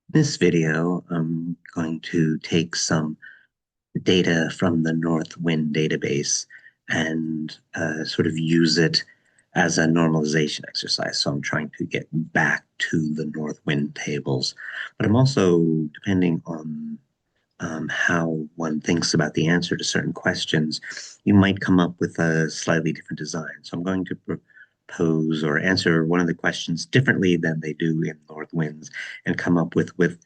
This video, I'm going to take some data from the Northwind database and sort of use it as a normalization exercise. So I'm trying to get back to the Northwind tables, but I'm also, depending on how one thinks about the answer to certain questions, you might come up with a slightly different design. So I'm going to propose or answer one of the questions differently than they do in Northwinds and come up with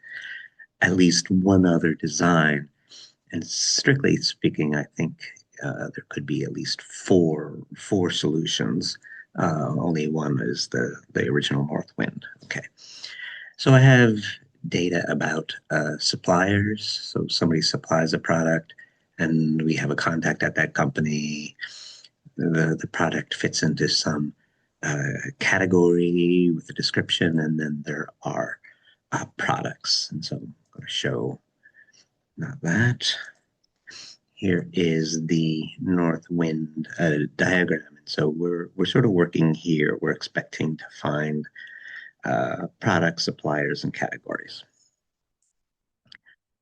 at least one other design. And strictly speaking, I think there could be at least four solutions. Only one is the original Northwind. Okay, so I have data about suppliers. So somebody supplies a product, and we have a contact at that company. The product fits into some category with a description, and then there are products. And so I'm going to show not that. Here is the Northwind diagram. And so we're sort of working here. We're expecting to find product suppliers and categories.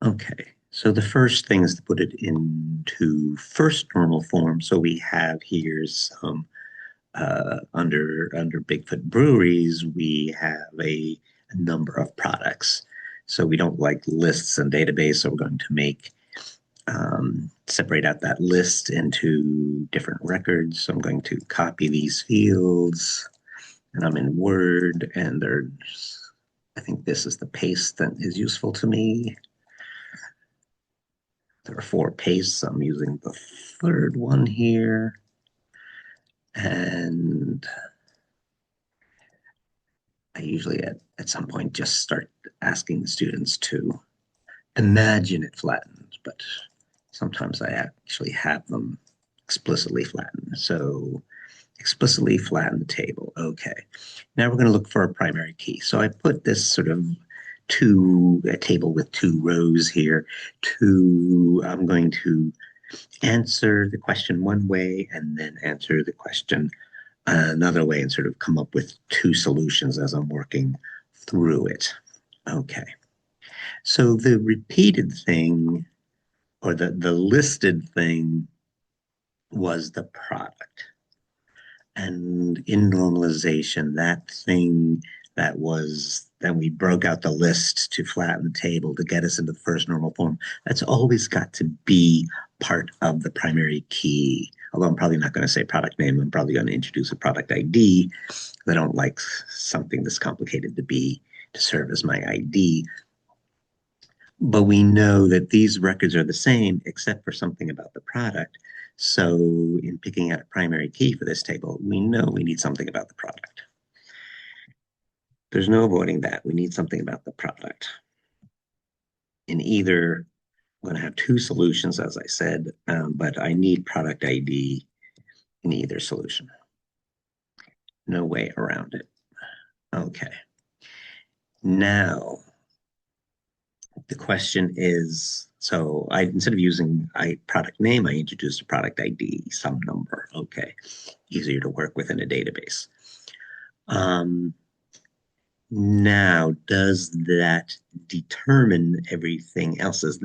Okay, so the first thing is to put it into first normal form. So we have here some under Bigfoot breweries, we have a number of products. So we don't like lists and database, so we're going to make separate out that list into different records. So I'm going to copy these fields, and I'm in Word, and there's, I think this is the paste that is useful to me. There are four pastes. I'm using the third one here. And I usually at some point just start asking the students to imagine it flattened, but sometimes I actually have them explicitly flattened. So explicitly flatten the table. Okay. Now we're going to look for a primary key. So I put this sort of a table with two rows here. I'm going to answer the question one way and then answer the question another way and sort of come up with two solutions as I'm working through it. Okay. So the repeated thing or the listed thing was the product. And in normalization, that thing that we broke out the list to flatten the table to get us into the first normal form, that's always got to be part of the primary key. Although I'm probably not going to say product name, I'm probably going to introduce a product ID. I don't like something this complicated to serve as my ID. But we know that these records are the same except for something about the product. So in picking out a primary key for this table, we know we need something about the product. There's no avoiding that. We need something about the product. In either, I'm going to have two solutions, as I said, but I need product ID in either solution. No way around it. Okay. Now, the question is, so instead of using product name, I introduced a product ID, some number. Okay, easier to work with in a database. Now, does that determine everything else? Is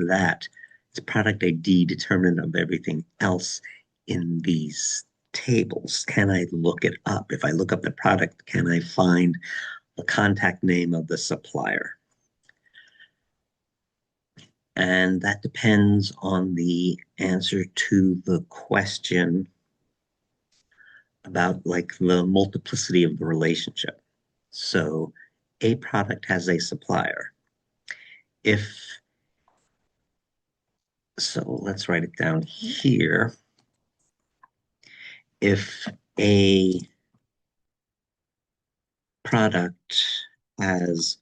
product ID determinant of everything else in these tables? Can I look it up? If I look up the product, can I find the contact name of the supplier? And that depends on the answer to the question about like the multiplicity of the relationship. So a product has a supplier. So let's write it down here. If a product has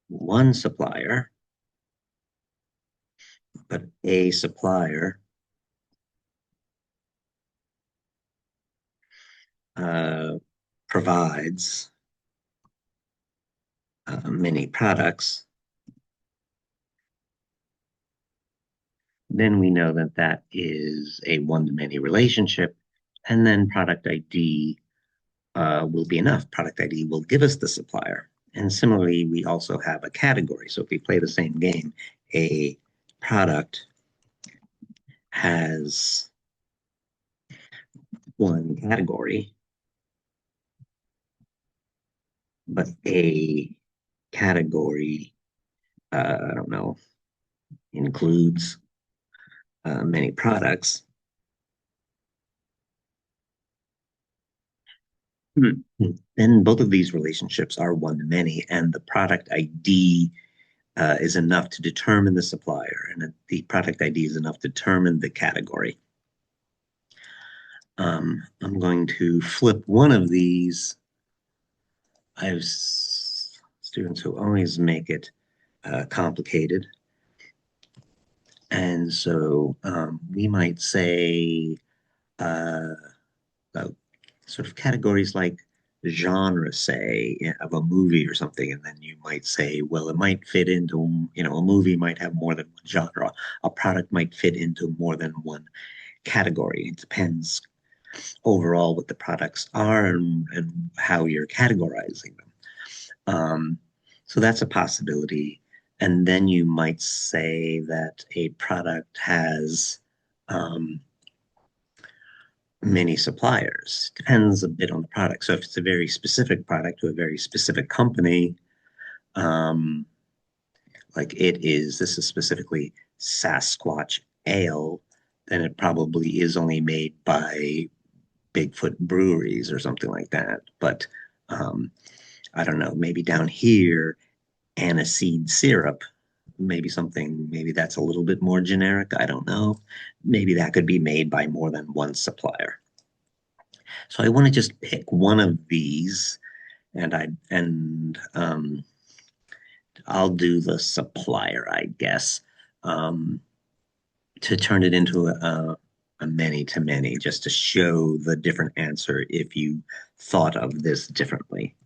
one supplier, but a supplier provides many products, then we know that that is a one-to-many relationship, and then product ID will be enough. Product ID will give us the supplier. And similarly, we also have a category. So if we play the same game, a product has one category, but a category, I don't know, includes many products. Hmm. Then both of these relationships are one to many, and the product ID is enough to determine the supplier, and the product ID is enough to determine the category. I'm going to flip one of these. I have students who always make it complicated. And so we might say uh, uh, sort of categories like genre, say, of a movie or something. And then you might say, well, it might fit into, a movie might have more than one genre. A product might fit into more than one category. It depends overall what the products are and how you're categorizing them. Um, so that's a possibility. And then you might say that a product has many suppliers. Depends a bit on the product. So if it's a very specific product to a very specific company, um, like this is specifically Sasquatch Ale, then it probably is only made by Bigfoot breweries or something like that. But um, I don't know, maybe down here, aniseed syrup, maybe that's a little bit more generic. I don't know. Maybe that could be made by more than one supplier. So I want to just pick one of these, and I'll do the supplier, I guess, um, to turn it into a many to many, just to show the different answer if you thought of this differently.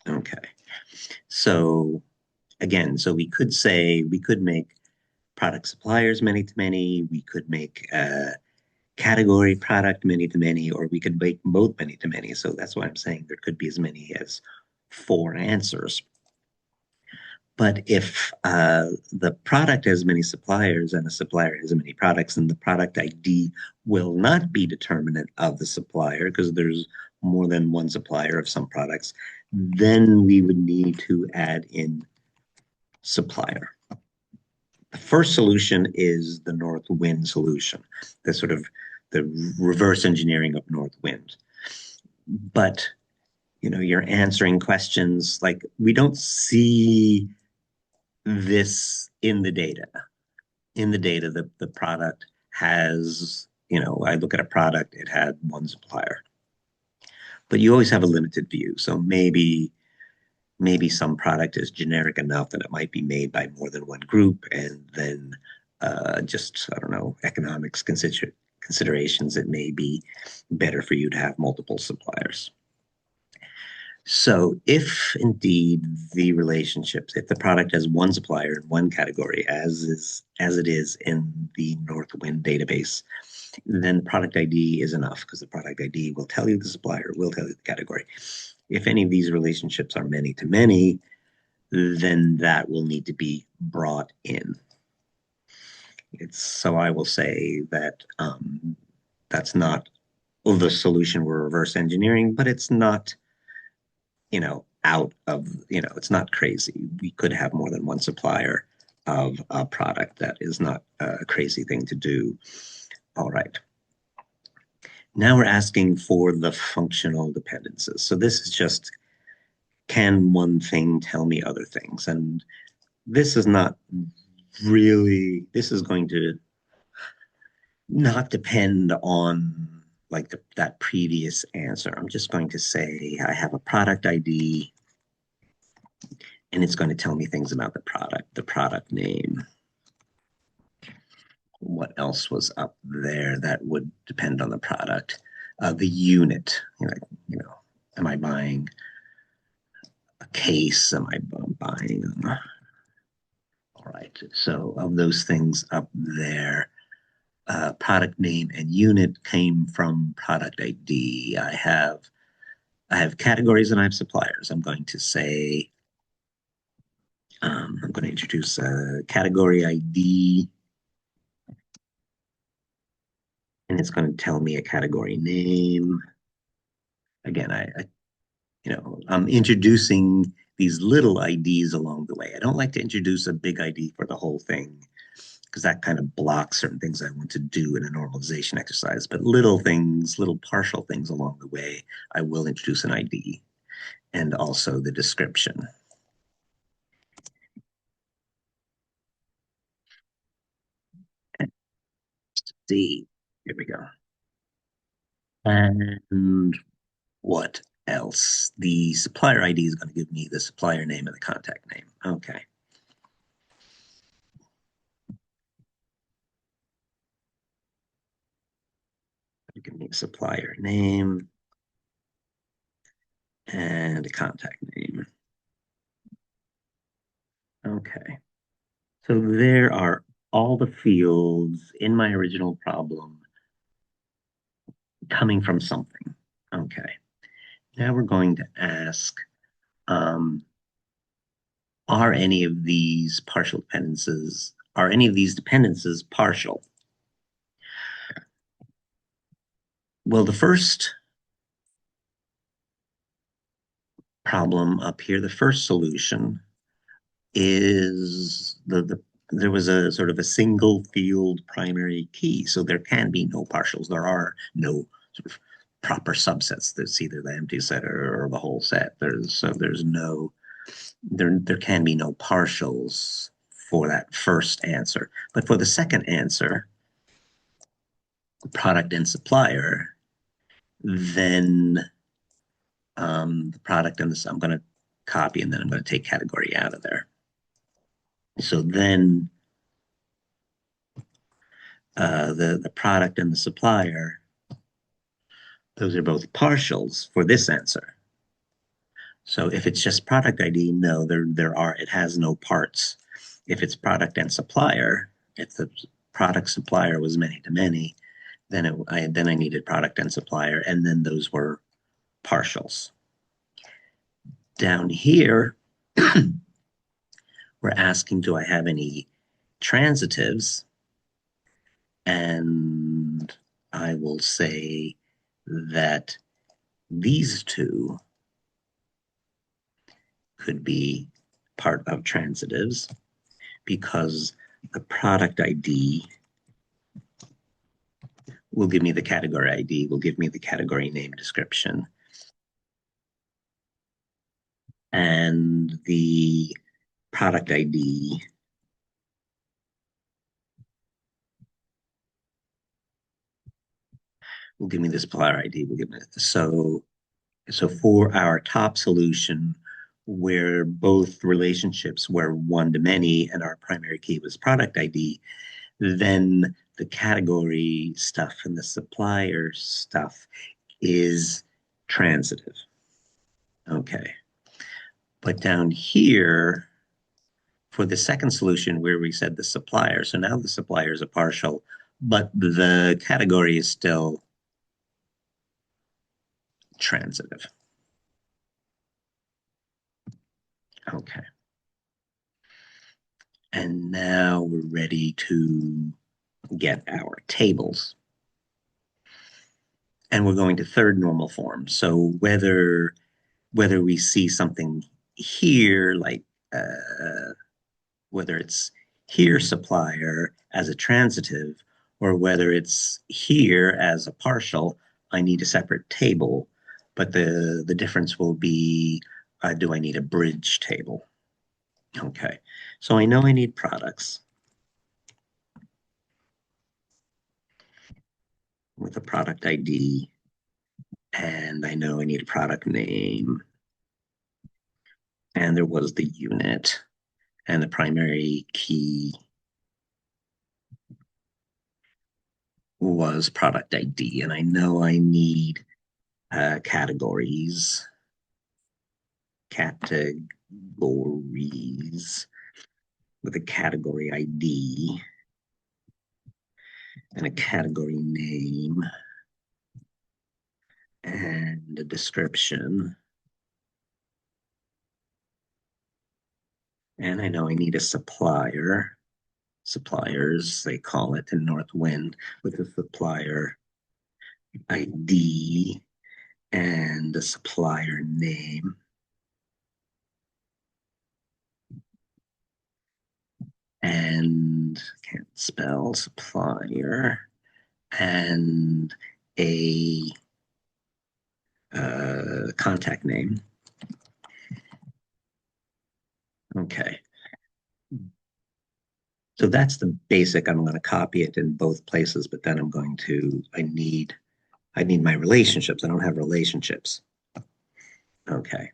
Okay. So again, so we could make product suppliers many to many. We could make category product many to many, or we could make both many to many. So that's why I'm saying there could be as many as four answers. But if the product has many suppliers and a supplier has many products, then the product ID will not be determinant of the supplier because there's more than one supplier of some products. Then we would need to add in supplier. The first solution is the Northwind solution, the sort of the reverse engineering of Northwind. But you're answering questions like we don't see this in the data. In the data, the product has, I look at a product, it had one supplier. But you always have a limited view. So maybe some product is generic enough that it might be made by more than one group, and then just I don't know economics considerations, it may be better for you to have multiple suppliers. So if indeed the relationships, if the product has one supplier in one category, as it is in the Northwind database, then product ID is enough because the product ID will tell you the supplier, will tell you the category. If any of these relationships are many to many, then that will need to be brought in. So I will say that that's not the solution we're reverse engineering, but it's not, it's not crazy. We could have more than one supplier of a product. That is not a crazy thing to do. All right. Now we're asking for the functional dependencies. So this is just, can one thing tell me other things? And this is not really, this is going to not depend on like that previous answer. I'm just going to say I have a product ID and it's going to tell me things about the product name. What else was up there that would depend on the product? The unit, am I buying a case? Am I buying? All right. So of those things up there, product name and unit came from product ID. I have I have categories and I have suppliers. I'm going to say, I'm going to introduce a category ID, and it's going to tell me a category name. Again, I'm introducing these little IDs along the way. I don't like to introduce a big ID for the whole thing because that kind of blocks certain things I want to do in a normalization exercise. But little things, little partial things along the way, I will introduce an ID and also the description. Let's see, here we go. And what else? The supplier ID is going to give me the supplier name and the contact name. Okay. Give me a supplier name and a contact name. Okay. So there are all the fields in my original problem coming from something. Okay. Now we're going to ask, um, are any of these partial dependencies, are any of these dependencies partial? Well, the first problem up here, the first solution is there was a sort of a single field primary key, so there can be no partials. There are no sort of proper subsets. There's either the empty set or the whole set. There can be no partials for that first answer. But for the second answer, product and supplier, then the product and this I'm going to copy and then I'm going to take category out of there. So then the product and the supplier, those are both partials for this answer. So if it's just product ID, no, it has no parts. If it's product and supplier, if the product supplier was many to many, then I needed product and supplier, and then those were partials. Down here, we're asking, do I have any transitives? And I will say that these two could be part of transitives because the product ID will give me the category ID, will give me the category name description. And the product ID will give me the supplier ID. Will give me so for our top solution, where both relationships were one to many and our primary key was product ID, then the category stuff and the supplier stuff is transitive. Okay. But down here, for the second solution where we said the supplier, so now the supplier is a partial, but the category is still transitive. Okay. And now we're ready to get our tables. And we're going to third normal form. So whether we see something here, like whether it's here supplier as a transitive, or whether it's here as a partial, I need a separate table. But the difference will be, do I need a bridge table? Okay, so I know I need products with a product ID, and I know I need a product name, and there was the unit, and the primary key was product ID, and I know I need categories with a category ID and a category name and a description. And I know I need a supplier. Suppliers, they call it in Northwind, with a supplier ID and a supplier name. And can't spell supplier and a contact name. Okay. So that's the basic. I'm going to copy it in both places, but then I need my relationships. I don't have relationships. Okay.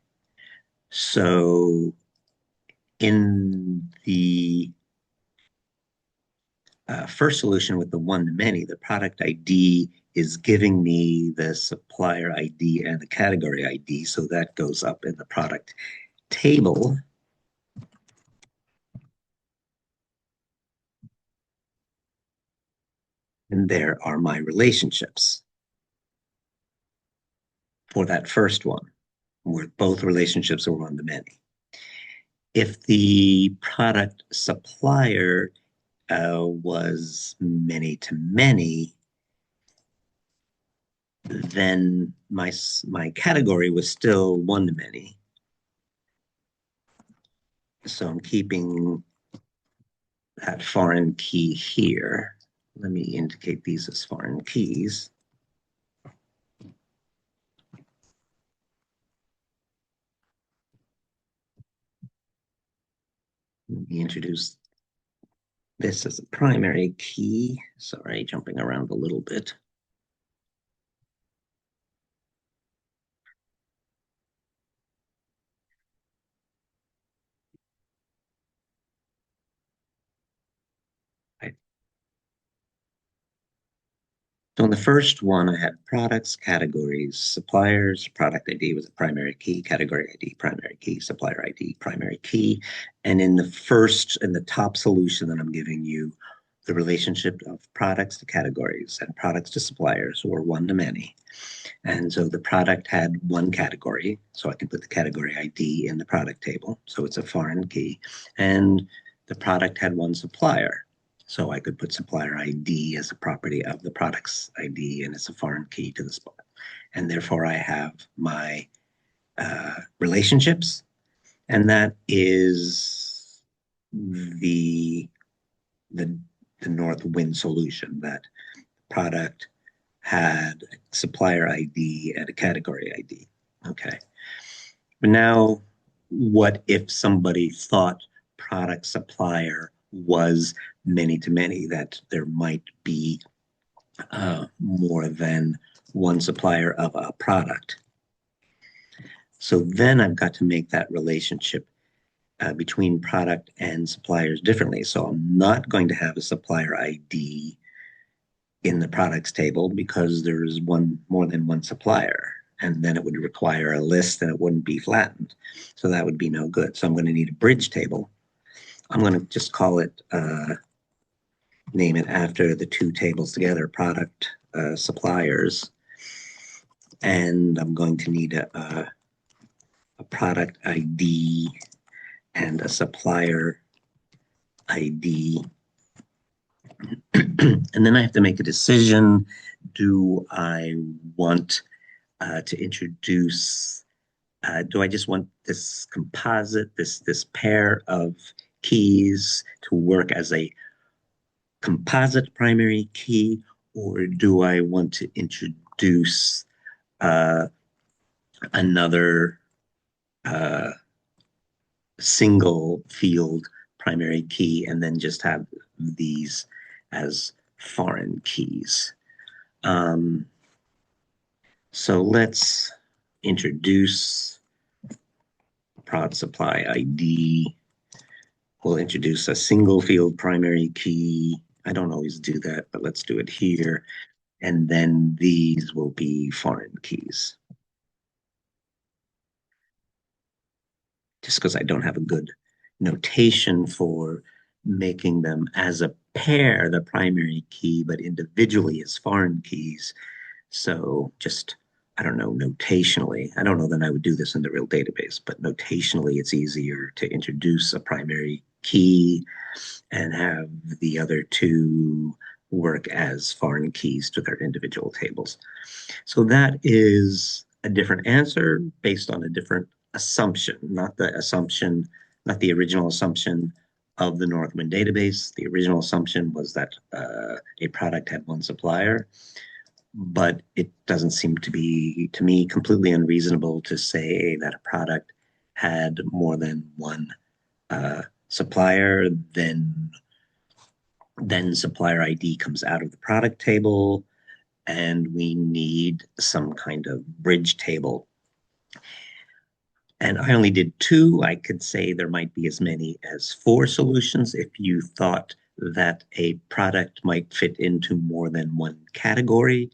So in the first solution with the one-to-many, the product ID is giving me the supplier ID and the category ID. So that goes up in the product table. And there are my relationships for that first one, where both relationships are one-to-many. If the product supplier was many-to-many, then my category was still one-to-many. So I'm keeping that foreign key here. Let me indicate these as foreign keys. Let me introduce this as a primary key. Sorry, jumping around a little bit. So in the first one, I had products, categories, suppliers. Product ID was a primary key, category ID, primary key, supplier ID, primary key. And in the top solution that I'm giving you, the relationship of products to categories and products to suppliers were one-to-many. And so the product had one category, so I can put the category ID in the product table. So it's a foreign key. And the product had one supplier. So I could put supplier ID as a property of the product's ID, and it's a foreign key to the spot. And therefore, I have my relationships, and that is the the the Northwind solution. That product had a supplier ID and a category ID. Okay. But now, what if somebody thought product supplier was many-to-many, that there might be more than one supplier of a product? So then I've got to make that relationship between product and suppliers differently. So I'm not going to have a supplier ID in the products table because there's more than one supplier. And then it would require a list and it wouldn't be flattened. So that would be no good. So I'm going to need a bridge table. I'm going to just call it, name it after the two tables together, product suppliers. And I'm going to need a product ID and a supplier ID. And then I have to make a decision. Do I want to introduce, do I just want this composite, this pair of keys to work as a composite primary key, or do I want to introduce uh, another uh, single field primary key and then just have these as foreign keys? Um, so let's introduce prod supply ID. We'll introduce a single field primary key. I don't always do that, but let's do it here. And then these will be foreign keys. Just because I don't have a good notation for making them as a pair, the primary key, but individually as foreign keys. So just I don't know, notationally, I don't know that I would do this in the real database, but notationally, it's easier to introduce a primary key and have the other two work as foreign keys to their individual tables. So that is a different answer based on a different assumption, not the original assumption of the Northwind database. The original assumption was that a product had one supplier, but it doesn't seem to be, to me, completely unreasonable to say that a product had more than one supplier. Then supplier ID comes out of the product table, and we need some kind of bridge table. And I only did two. I could say there might be as many as four solutions if you thought that a product might fit into more than one category.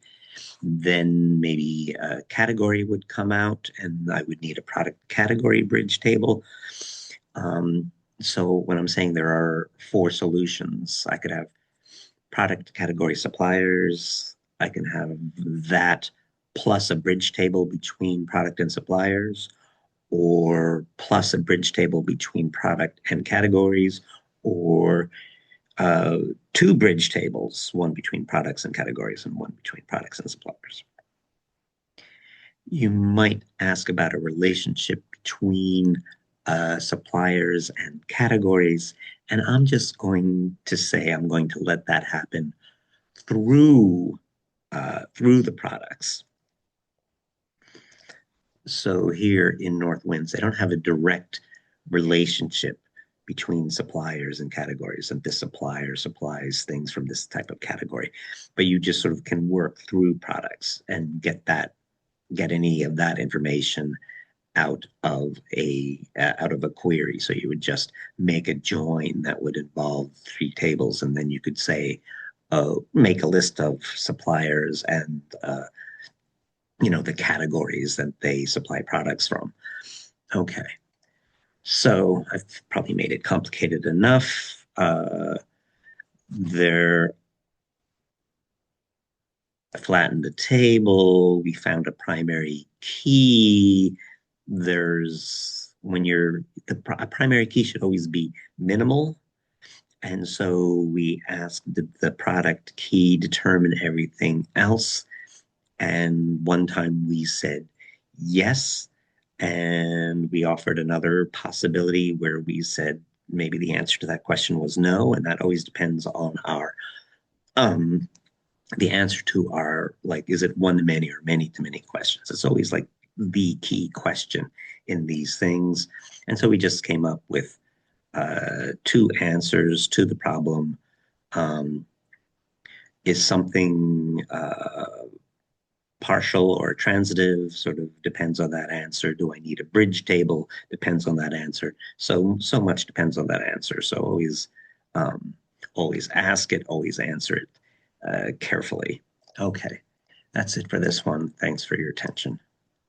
Then maybe a category would come out, and I would need a product category bridge table. So when I'm saying there are four solutions, I could have product category suppliers. I can have that plus a bridge table between product and suppliers, or plus a bridge table between product and categories, or uh, two bridge tables, one between products and categories and one between products and suppliers. You might ask about a relationship between suppliers and categories, and I'm just going to say I'm going to let that happen through the products. So here in Northwinds, they don't have a direct relationship between suppliers and categories, and this supplier supplies things from this type of category, but you just sort of can work through products and get any of that information out of a query. So you would just make a join that would involve three tables, and then you could say, make a list of suppliers and the categories that they supply products from. Okay, so I've probably made it complicated enough. There, flattened the table. We found a primary key. There's when you're a primary key should always be minimal. And so we asked, did the product key determine everything else? And one time we said yes. And we offered another possibility where we said maybe the answer to that question was no. And that always depends on the answer to our, like, is it one to many or many to many questions? It's always like the key question in these things. And so we just came up with two answers to the problem. Is something partial or transitive? Sort of depends on that answer. Do I need a bridge table? Depends on that answer. So much depends on that answer. So always ask it, always answer it carefully. Okay, that's it for this one. Thanks for your attention.